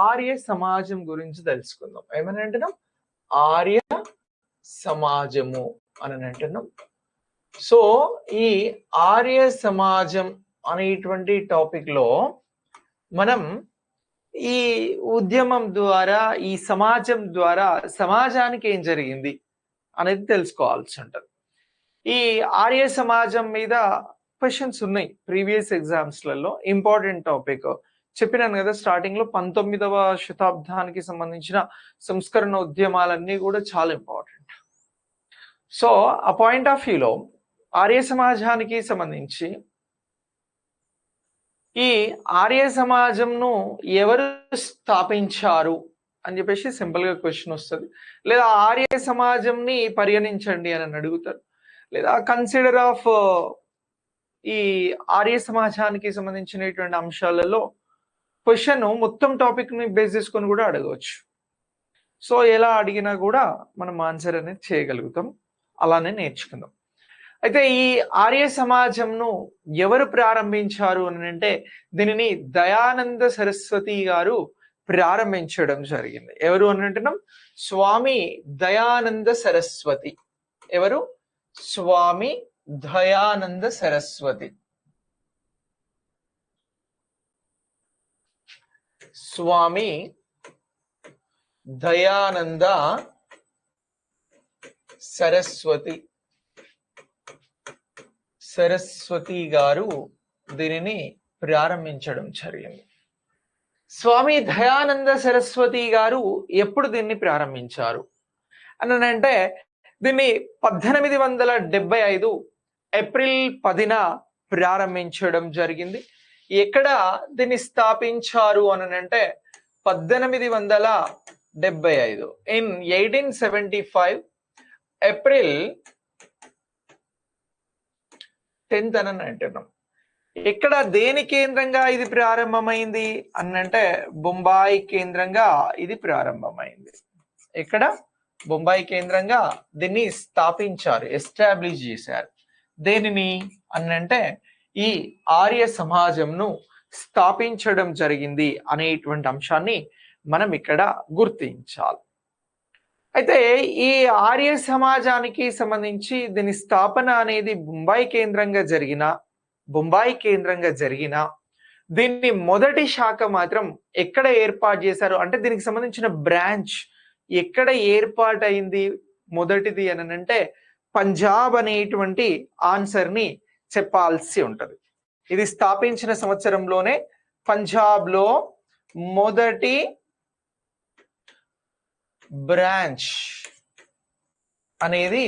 ఆర్య సమాజం గురించి తెలుసుకుందాం. ఏమని అంటున్నాం? ఆర్య సమాజము అని అంటున్నాం. సో ఈ ఆర్య సమాజం అనేటువంటి టాపిక్ లో మనం ఈ ఉద్యమం ద్వారా, ఈ సమాజం ద్వారా సమాజానికి ఏం జరిగింది అనేది తెలుసుకోవాల్సి ఉంటుంది. ఈ ఆర్య సమాజం మీద క్వశ్చన్స్ ఉన్నాయి ప్రీవియస్ ఎగ్జామ్స్లలో. ఇంపార్టెంట్ టాపిక్ చెప్పినాను కదా స్టార్టింగ్ లో. 19వ శతాబ్దానికి సంబంధించిన సంస్కరణ ఉద్యమాలన్నీ కూడా చాలా ఇంపార్టెంట్. సో ఆ పాయింట్ ఆఫ్ వ్యూలో ఆర్య సమాజానికి సంబంధించి ఈ ఆర్య సమాజంను ఎవరు స్థాపించారు అని చెప్పేసి సింపుల్ గా క్వశ్చన్ వస్తుంది. లేదా ఆర్య సమాజంని పరిగణించండి అని అడుగుతారు. లేదా కన్సిడర్ ఆఫ్ ఈ ఆర్య సమాజానికి సంబంధించినటువంటి అంశాలలో క్వశ్చన్ మొత్తం టాపిక్ ని బేస్ చేసుకొని కూడా అడగవచ్చు. సో ఎలా అడిగినా కూడా మనం ఆన్సర్ అనేది చేయగలుగుతాం. అలానే నేర్చుకుందాం. అయితే ఈ ఆర్య సమాజంను ఎవరు ప్రారంభించారు అని అంటే దీనిని దయానంద సరస్వతి గారు ప్రారంభించడం జరిగింది. ఎవరు అని అంటున్నాం? స్వామి దయానంద సరస్వతి. ఎవరు? స్వామి దయానంద సరస్వతి. స్వామి దయానంద సరస్వతి గారు దీనిని ప్రారంభించడం జరిగింది. స్వామి దయానంద సరస్వతి గారు ఎప్పుడు దీన్ని ప్రారంభించారు అని అంటే దీన్ని 1875 ఏప్రిల్ 10న ప్రారంభించడం జరిగింది. ఎక్కడ దీన్ని స్థాపించారు అని అంటే 1875 ఇన్ 1875 ఏప్రిల్ 10th అని అంటున్నాం. ఇక్కడ దేని కేంద్రంగా ఇది ప్రారంభమైంది అనంటే బొంబాయి కేంద్రంగా ఇది ప్రారంభమైంది. ఇక్కడ బొంబాయి కేంద్రంగా దీన్ని స్థాపించారు, ఎస్టాబ్లిష్ చేశారు. దేనిని అనంటే ఈ ఆర్య సమాజంను స్థాపించడం జరిగింది అనేటువంటి అంశాన్ని మనం ఇక్కడ గుర్తించాలి. అయితే ఈ ఆర్య సమాజానికి సంబంధించి దీని స్థాపన అనేది బొంబాయి కేంద్రంగా జరిగిన దీన్ని మొదటి శాఖ మాత్రం ఎక్కడ ఏర్పాటు చేశారు అంటే దీనికి సంబంధించిన బ్రాంచ్ ఎక్కడ ఏర్పాటైంది మొదటిది అని అంటే పంజాబ్ అనేటువంటి ఆన్సర్ ని చెప్పాల్సి ఉంటది. ఇది స్థాపించిన సంవత్సరంలోనే పంజాబ్ లో మొదటి బ్రాంచ్ అనేది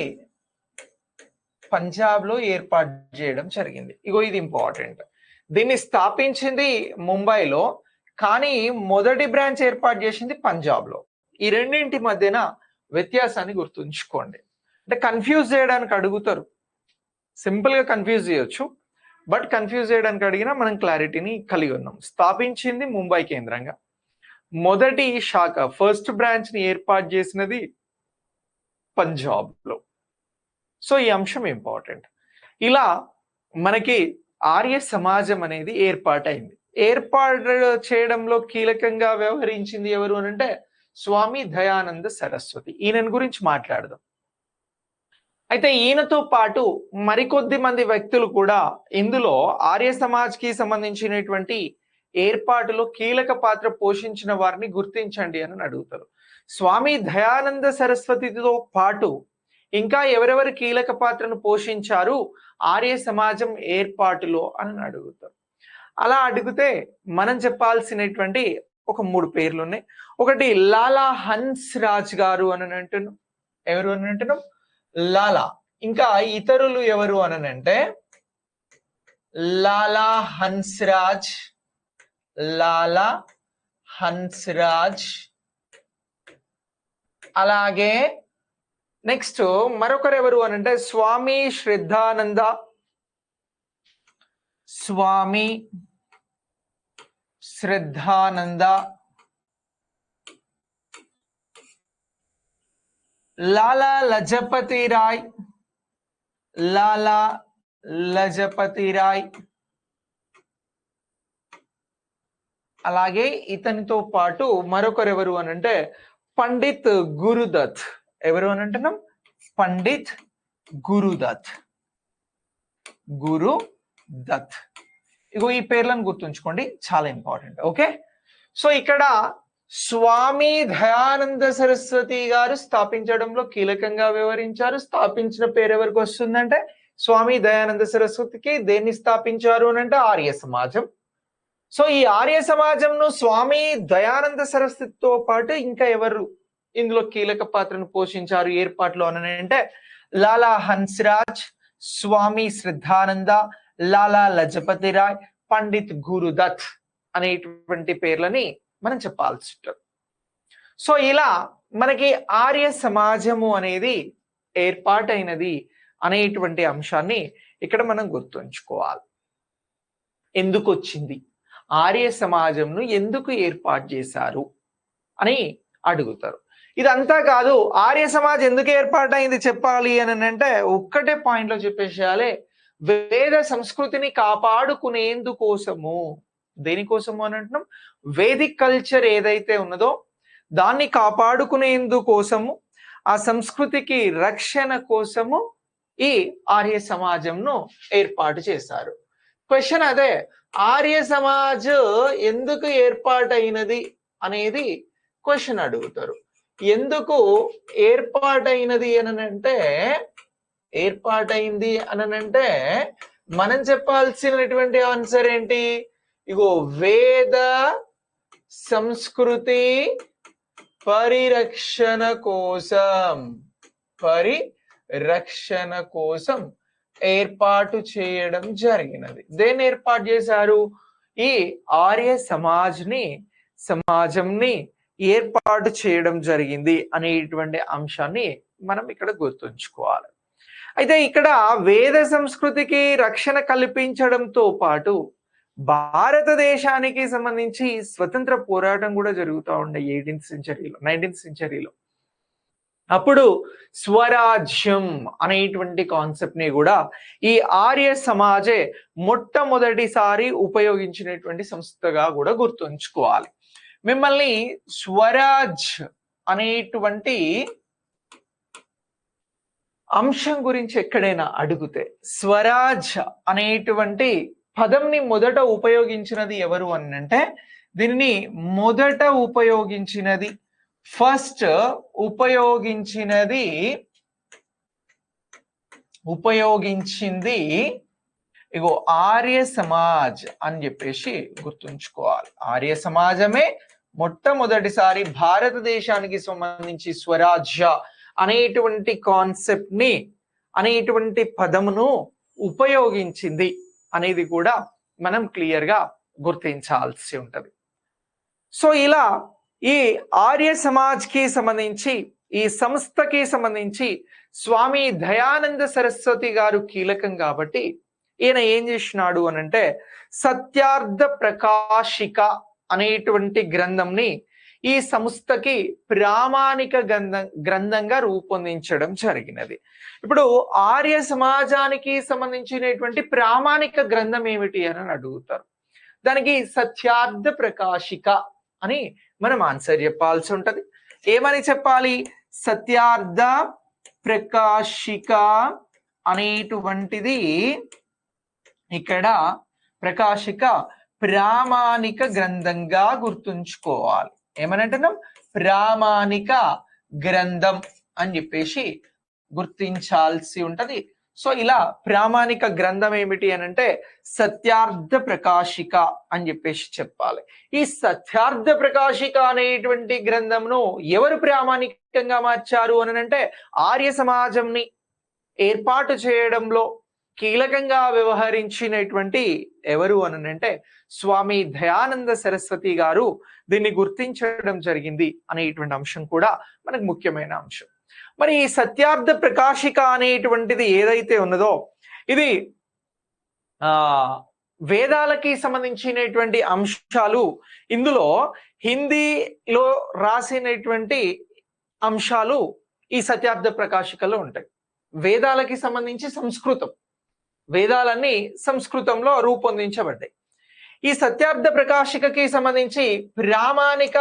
పంజాబ్ లో ఏర్పాటు చేయడం జరిగింది. ఇగో ఇది ఇంపార్టెంట్. దీన్ని స్థాపించింది ముంబైలో, కానీ మొదటి బ్రాంచ్ ఏర్పాటు చేసింది పంజాబ్ లో. ఈ రెండింటి మధ్యన వ్యత్యాసాన్ని గుర్తుంచుకోండి. అంటే కన్ఫ్యూజ్ చేయడానికి అడుగుతారు, సింపుల్ గా కన్ఫ్యూజ్ చేయొచ్చు, బట్ కన్ఫ్యూజ్ చేయడానికి అడిగినా మనం క్లారిటీని కలిగి ఉన్నాం. స్థాపించింది ముంబై కేంద్రంగా, మొదటి శాఖ ఫస్ట్ బ్రాంచ్ ని ఏర్పాటు చేసినది పంజాబ్ లో. సో ఈ అంశం ఇంపార్టెంట్. ఇలా మనకి ఆర్య సమాజం అనేది ఏర్పాటైంది. ఏర్పాటు చేయడంలో కీలకంగా వ్యవహరించింది ఎవరు అని అంటే స్వామి దయానంద సరస్వతి. ఈయన గురించి మాట్లాడదాం. అయితే ఈయనతో పాటు మరికొద్ది మంది వ్యక్తులు కూడా ఇందులో ఆర్య సమాజ్ కి సంబంధించినటువంటి ఏర్పాటులో కీలక పాత్ర పోషించిన వారిని గుర్తించండి అని అడుగుతారు. స్వామి దయానంద సరస్వతితో పాటు ఇంకా ఎవరెవరు కీలక పాత్రను పోషించారు ఆర్య సమాజం ఏర్పాటులో అని అడుగుతారు. అలా అడిగితే మనం చెప్పాల్సినటువంటి ఒక 3 పేర్లు ఉన్నాయి. ఒకటి లాలా హన్స్రాజ్ గారు అని అంటున్నాం. ఎవరు అని అంటున్నాం? లాలా. ఇంకా ఇతరులు ఎవరు అని అంటే లాలా హన్స్రాజ్, అలాగే నెక్స్ట్ మరొకరు ఎవరు అని అంటే స్వామి శ్రద్ధానంద, లాలా లజపతి రాయ్, అలాగే ఇతనితో పాటు మరొకరు ఎవరు అని అంటే పండిత్ గురుదత్. ఎవరు అని అంటున్నాం? పండిత్ గురుదత్. గురుదత్. ఇగో ఈ పేర్లను గుర్తుంచుకోండి, చాలా ఇంపార్టెంట్. ఓకే, సో ఇక్కడ స్వామి దయానంద సరస్వతి గారు స్థాపించడంలో కీలకంగా వ్యవహరించారు. స్థాపించిన పేరు ఎవరికి వస్తుందంటే స్వామి దయానంద సరస్వతికి. దేన్ని స్థాపించారు అని అంటే ఆర్య సమాజం. సో ఈ ఆర్య సమాజంను స్వామి దయానంద సరస్వతితో పాటు ఇంకా ఎవరు ఇందులో కీలక పాత్రను పోషించారు ఏర్పాట్లో అని అంటే లాలా హన్స్రాజ్, స్వామి శ్రద్ధానంద, లాలా లజపతి రాయ్, పండిత్ గురుదత్ అనేటువంటి పేర్లని మనం చెప్పాల్సి ఉంటుంది. సో ఇలా మనకి ఆర్య సమాజము అనేది ఏర్పాటైనది అనేటువంటి అంశాన్ని ఇక్కడ మనం గుర్తుంచుకోవాలి. ఎందుకు వచ్చింది, ఆర్య సమాజంను ఎందుకు ఏర్పాటు చేశారు అని అడుగుతారు. ఇదంతా కాదు, ఆర్య సమాజ్ ఎందుకు ఏర్పాటైంది చెప్పాలి అని అంటే ఒక్కటే పాయింట్ లో చెప్పేసేయాలి. వేద సంస్కృతిని కాపాడుకునేందుకోసము. దేనికోసము అని అంటున్నాం? వేదిక్ కల్చర్ ఏదైతే ఉన్నదో దాన్ని కాపాడుకునేందుకోసము, ఆ సంస్కృతికి రక్షణ కోసము ఈ ఆర్య సమాజంను ఏర్పాటు చేశారు. క్వశ్చన్ అదే, ఆర్య సమాజ్ ఎందుకు ఏర్పాటైనది అనేది క్వశ్చన్ అడుగుతారు. ఎందుకు ఏర్పాటైనది అనంటే, ఏర్పాటైంది అనంటే మనం చెప్పాల్సినటువంటి ఆన్సర్ ఏంటి? ఇగో వేద సంస్కృతి పరిరక్షణ కోసం, పరిరక్షణ కోసం ఏర్పాటు చేయడం జరిగినది. దేన్ని ఏర్పాటు చేశారు? ఈ ఆర్య సమాజంని ఏర్పాటు చేయడం జరిగింది అనేటువంటి అంశాన్ని మనం ఇక్కడ గుర్తుంచుకోవాలి. అయితే ఇక్కడ వేద సంస్కృతికి రక్షణ కల్పించడంతో పాటు భారతదేశానికి సంబంధించి స్వతంత్ర పోరాటం కూడా జరుగుతూ ఉండే 19th సెంచరీలో. అప్పుడు స్వరాజ్యం అనేటువంటి కాన్సెప్ట్ ని కూడా ఈ ఆర్య సమాజే మొట్టమొదటిసారి ఉపయోగించినటువంటి సంస్థగా కూడా గుర్తుంచుకోవాలి. మిమ్మల్ని స్వరాజ్ అనేటువంటి అంశం గురించి ఎక్కడైనా అడిగితే, స్వరాజ్ అనేటువంటి పదంని మొదట ఉపయోగించినది ఎవరు అని అంటే, దీనిని మొదట ఫస్ట్ ఉపయోగించింది ఇగో ఆర్య సమాజ్ అని చెప్పేసి గుర్తుంచుకోవాలి. ఆర్య సమాజమే మొట్టమొదటిసారి భారతదేశానికి సంబంధించి స్వరాజ్య అనేటువంటి కాన్సెప్ట్ ని, అనేటువంటి పదమును ఉపయోగించింది అనేది కూడా మనం క్లియర్ గా గుర్తించాల్సి ఉంటది. సో ఇలా ఈ ఆర్య సమాజ్ కి సంబంధించి, ఈ సంస్థకి సంబంధించి స్వామి దయానంద సరస్వతి గారు కీలకం కాబట్టి ఈయన ఏం చేసినాడు అనంటే సత్యార్థ ప్రకాశిక అనేటువంటి గ్రంథంని ఈ సంస్థకి ప్రామాణిక గ్రంథంగా రూపొందించడం జరిగినది. ఇప్పుడు ఆర్య సమాజానికి సంబంధించినటువంటి ప్రామాణిక గ్రంథం ఏమిటి అని అడుగుతారు. దానికి సత్యార్థ ప్రకాశిక అని మనం ఆన్సర్ చెప్పాల్సి ఉంటది. ఏమని చెప్పాలి? సత్యార్థ ప్రకాశిక అనేటువంటిది ఇక్కడ ప్రకాశిక ప్రామాణిక గ్రంథంగా గుర్తుంచుకోవాలి. ఏమనంటున్నాం? ప్రామాణిక గ్రంథం అని చెప్పేసి గుర్తించాల్సి ఉంటది. సో ఇలా ప్రామాణిక గ్రంథం ఏమిటి అనంటే సత్యార్థ ప్రకాశిక అని చెప్పేసి చెప్పాలి. ఈ సత్యార్థ ప్రకాశిక అనేటువంటి గ్రంథంను ఎవరు ప్రామాణికంగా మార్చారు అనంటే ఆర్య సమాజంని ఏర్పాటు చేయడంలో కీలకంగా వ్యవహరించినటువంటి ఎవరు అనంటే స్వామి దయానంద సరస్వతి గారు దీన్ని గుర్తించడం జరిగింది అనేటువంటి అంశం కూడా మనకు ముఖ్యమైన అంశం. మరి ఈ సత్యార్థ ప్రకాశిక అనేటువంటిది ఏదైతే ఉన్నదో ఇది వేదాలకి సంబంధించినటువంటి అంశాలు, ఇందులో హిందీలో రాసినటువంటి అంశాలు ఈ సత్యార్థ ప్రకాశికలో ఉంటాయి. వేదాలకి సంబంధించి సంస్కృతం, వేదాలన్నీ సంస్కృతంలో రూపొందించబడ్డాయి. ఈ సత్యార్థ ప్రకాశికకి సంబంధించి ప్రామాణిక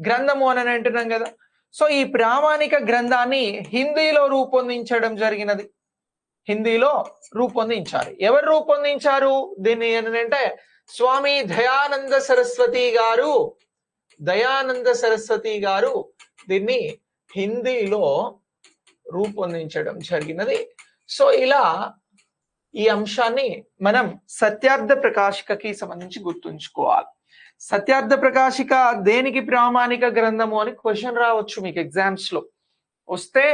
గ్రంథము అని అంటున్నాం కదా. సో ఈ ప్రామాణిక గ్రంథాన్ని హిందీలో రూపొందించడం జరిగినది. హిందీలో రూపొందించారు. ఎవరు రూపొందించారు దీన్ని ఏంటంటే స్వామి దయానంద సరస్వతి గారు దీన్ని హిందీలో రూపొందించడం జరిగినది. సో ఇలా ఈ అంశాన్ని మనం సత్యార్థ ప్రకాశికకి సంబంధించి గుర్తుంచుకోవాలి. సత్యార్థ ప్రకాశిక దేనికి ప్రామాణిక గ్రంథము అని క్వశ్చన్ రావచ్చు మీకు ఎగ్జామ్స్ లో వస్తే,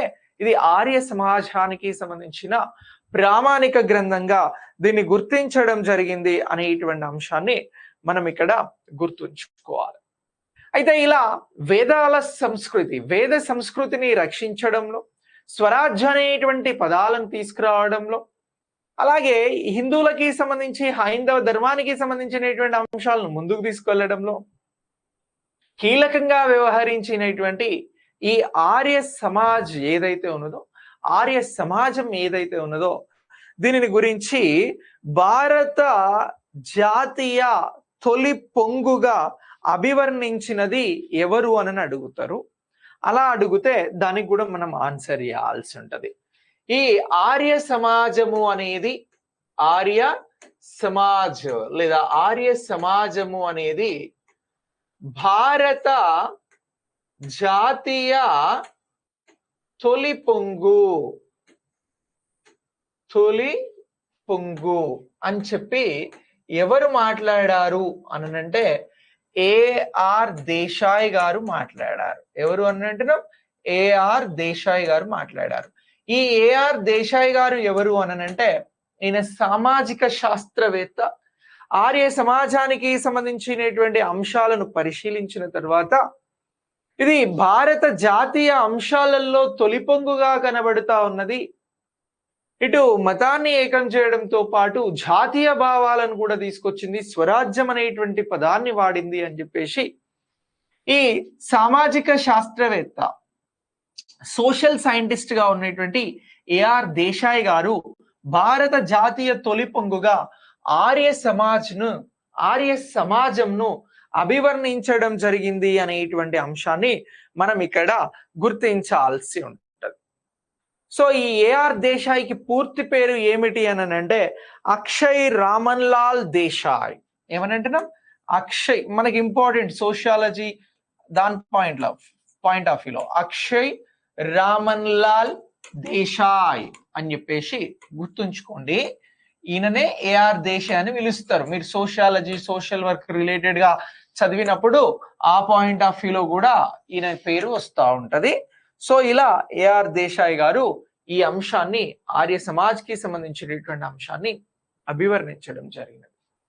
ఇది ఆర్య సమాజానికి సంబంధించిన ప్రామాణిక గ్రంథంగా దీన్ని గుర్తించడం జరిగింది అనేటువంటి అంశాన్ని మనం ఇక్కడ గుర్తుంచుకోవాలి. అయితే ఇలా వేద సంస్కృతిని రక్షించడంలో, స్వరాజ్య అనేటువంటి పదాలను తీసుకురావడంలో, అలాగే హిందువులకి సంబంధించి హైందవ ధర్మానికి సంబంధించినటువంటి అంశాలను ముందుకు తీసుకెళ్లడంలో కీలకంగా వ్యవహరించినటువంటి ఈ ఆర్య సమాజం ఏదైతే ఉన్నదో దీనిని గురించి భారత జాతీయ తొలి పొంగుగా అభివర్ణించినది ఎవరు అని అడుగుతారు. అలా అడిగితే దానికి కూడా మనం ఆన్సర్ చేయాల్సి ఉంటది. ఈ ఆర్య సమాజము అనేది భారత జాతీయ తొలి పొంగు అని చెప్పి ఎవరు మాట్లాడారు అనంటే ఏఆర్ దేశాయ్ గారు మాట్లాడారు. ఎవరు అనంటున్నాం? ఏఆర్ దేశాయ్ గారు మాట్లాడారు. ఈ ఏఆర్ దేశాయ్ గారు ఎవరు అనంటే ఈయన సామాజిక శాస్త్రవేత్త. ఆర్య సమాజానికి సంబంధించినటువంటి అంశాలను పరిశీలించిన తర్వాత ఇది భారత జాతీయ అంశాలలో తొలిపొంగుగా కనబడుతా ఉన్నది. ఇటు మతాన్ని ఏకం చేయడంతో పాటు జాతీయ భావాలను కూడా తీసుకొచ్చింది, స్వరాజ్యం అనేటువంటి పదాన్ని వాడింది అని చెప్పేసి ఈ సామాజిక శాస్త్రవేత్త, సోషల్ సైంటిస్ట్ గా ఉన్నటువంటి ఏఆర్ దేశాయ్ గారు భారత జాతీయ తొలి పొంగుగా ఆర్య సమాజంను అభివర్ణించడం జరిగింది అనేటువంటి అంశాన్ని మనం ఇక్కడ గుర్తించాల్సి ఉంటుంది. సో ఈ ఏఆర్ దేశాయ్కి పూర్తి పేరు ఏమిటి అని అంటే అక్షయ్ రామన్ లాల్ దేశాయ్. ఏమనంటున్నాం? అక్షయ్, మనకి ఇంపార్టెంట్ సోషియాలజీ దాని పాయింట్ ఆఫ్ వ్యూలో అక్షయ్ రామన్ లాల్ దేశాయ్ అని చెప్పేసి గుర్తుంచుకోండి. ఈయననే ఏఆర్ దేశాయ్ అని పిలుస్తారు. మీరు సోషియాలజీ, సోషల్ వర్క్ రిలేటెడ్ గా చదివినప్పుడు ఆ పాయింట్ ఆఫ్ వ్యూలో కూడా ఈయన పేరు వస్తూ ఉంటది. సో ఇలా ఏఆర్ దేశాయ్ గారు ఈ అంశాన్ని, ఆర్య సమాజ్కి సంబంధించినటువంటి అంశాన్ని అభివర్ణించడం జరిగినది.